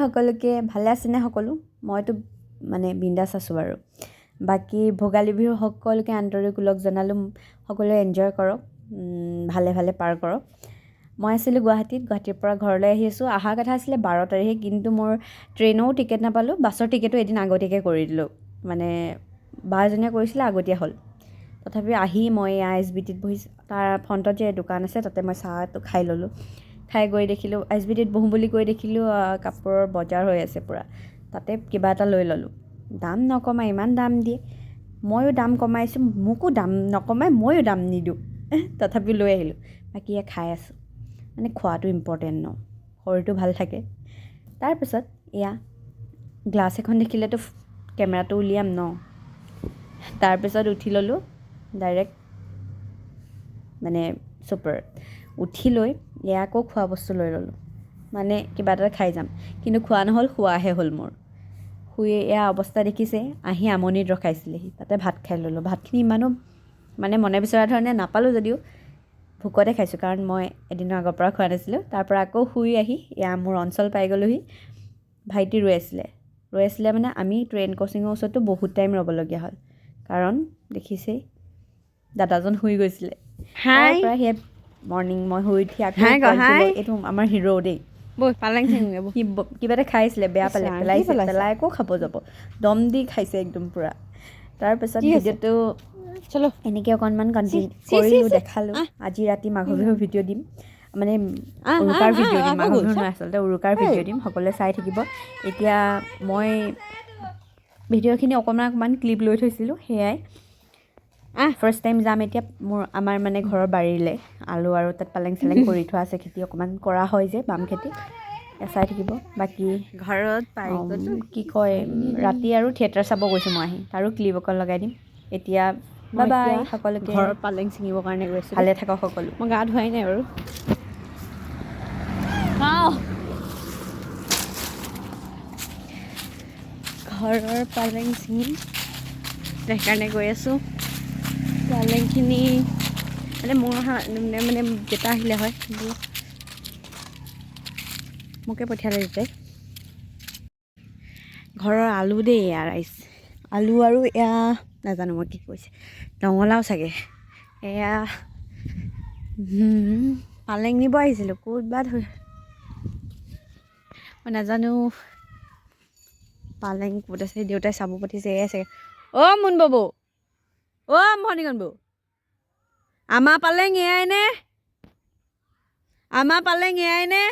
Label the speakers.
Speaker 1: সকলোকে ভালে আছেনে সকলো মইতো মানে বিন্দাছ আছোঁ বাৰু বাকী ভোগালী বিহু সকলোকে আন্তৰিক ওলগ জনালোঁ সকলোৱে এনজয় কৰক ভালে ভালে পাৰ কৰক মই আছিলোঁ গুৱাহাটীৰ পৰা ঘৰলৈ আহি আছোঁ অহা কথা আছিলে 12 তাৰিখে কিন্তু মোৰ ট্ৰেইনৰো টিকেট নাপালোঁ বাছৰ টিকেটো এদিন আগতীয়াকৈ কৰি দিলোঁ মানে বা এজনীয়ে কৰিছিলে আগতীয়া হ'ল তথাপি আহি মই SBTত বহিছোঁ তাৰ ফ্ৰণ্টত যে দোকান আছে তাতে মই চাহটো খাই ল'লোঁ খাই গৈ দেখিলোঁ SBTত বহোঁ বুলি কৈ দেখিলোঁ কাপোৰৰ বজাৰ হৈ আছে পূৰা তাতে কিবা এটা লৈ ল'লোঁ দাম নকমাই ইমান দাম দিয়ে ময়ো দাম কমাইছোঁ মোকো দাম নকমাই ময়ো দাম নিদিওঁ তথাপি লৈ আহিলোঁ বাকী খাই আছোঁ মানে খোৱাটো ইম্পৰ্টেণ্ট ন শৰীৰটো ভাল থাকে তাৰপিছত এয়া গ্লাছ এখন দেখিলেতো কেমেৰাটো উলিয়াম ন তাৰপিছত উঠি ল'লোঁ ডাইৰেক্ট মানে ছুপাৰ উঠি লৈ এয়া আকৌ খোৱা বস্তু লৈ ল'লোঁ মানে কিবা এটা খাই যাম কিন্তু খোৱা নহ'ল খোৱাহে হ'ল মোৰ শুই এয়া অৱস্থা দেখিছে আহি আমনিত ৰখাইছিলেহি তাতে ভাত খাই ল'লোঁ ভাতখিনি ইমানো মানে মনে বিচৰা ধৰণে নাপালোঁ যদিও ভোকতে খাইছোঁ কাৰণ মই এদিনৰ আগৰ পৰা খোৱা নাছিলোঁ তাৰ পৰা আকৌ শুই আহি এয়া মোৰ অঞ্চল পাই গ'লোহি ভাইটি ৰৈ আছিলে মানে আমি ট্ৰেইন ক্ৰচিঙৰ ওচৰতো বহুত টাইম ৰ'বলগীয়া হ'ল কাৰণ দেখিছেই দাদাজন শুই গৈছিলে তাৰ পৰা সেই মৰ্ণিং মই শুই উঠি আকৌ এইটো আমাৰ হিৰ' দেই
Speaker 2: পালেং
Speaker 1: সি কিবা এটা খাইছিলে বেয়া পালে পেলাই আকৌ খাব যাব দম দি খাইছে একদম পূৰা তাৰপিছত ভিডিঅ'টো
Speaker 2: চলো
Speaker 1: এনেকৈ অকণমান কণ্টিনিউ কৰিলোঁ দেখালোঁ আজি ৰাতি মাঘৰ বিহুৰ ভিডিঅ' দিম মানে উৰুকাৰ ভিডিঅ' দিম মাঘৰ বিহু নহয় আচলতে উৰুকাৰ ভিডিঅ' দিম সকলোৱে চাই থাকিব এতিয়া মই ভিডিঅ'খিনি অকণমান ক্লিপ লৈ থৈছিলোঁ সেয়াই ফাৰ্ষ্ট টাইম যাম এতিয়া আমাৰ মানে ঘৰৰ বাৰীলৈ আলু আৰু তাত পালেং চালেং কৰি থোৱা আছে খেতি অকণমান কৰা হয় যে বাম খেতি চাই থাকিব বাকী
Speaker 2: ঘৰত
Speaker 1: কি কয় ৰাতি আৰু থিয়েটাৰ চাব গৈছোঁ মই আহি তাৰো ক্লিপ অকণ লগাই দিম এতিয়া বাই সকলোকে
Speaker 2: ঘৰৰ পালেং ছিঙিবৰ কাৰণে গৈছোঁ
Speaker 1: ভালে থাকক সকলো
Speaker 2: মই গা ধুৱাই নাই বাৰু ঘৰৰ পালেং ছিঙিম সেইকাৰণে গৈ আছোঁ পালেংখিনি মানে মোৰ মানে দেতা আহিলে হয় কিন্তু মোকে পঠিয়ালে দেতাই ঘৰৰ আলু দেই এয়া ৰাইচ আলু আৰু এয়া নাজানো মই কি কৈছে ৰঙালাও চাগে এয়া পালেং নিব আহিছিলোঁ ক'ত বা মই নাজানো পালেং ক'ত আছে দেউতাই চাব পাতিছে এয়া চাগে অ' মুন বাবু অ' মৰ্ণিকন বৌ আমাৰ পালেং এয়াই নে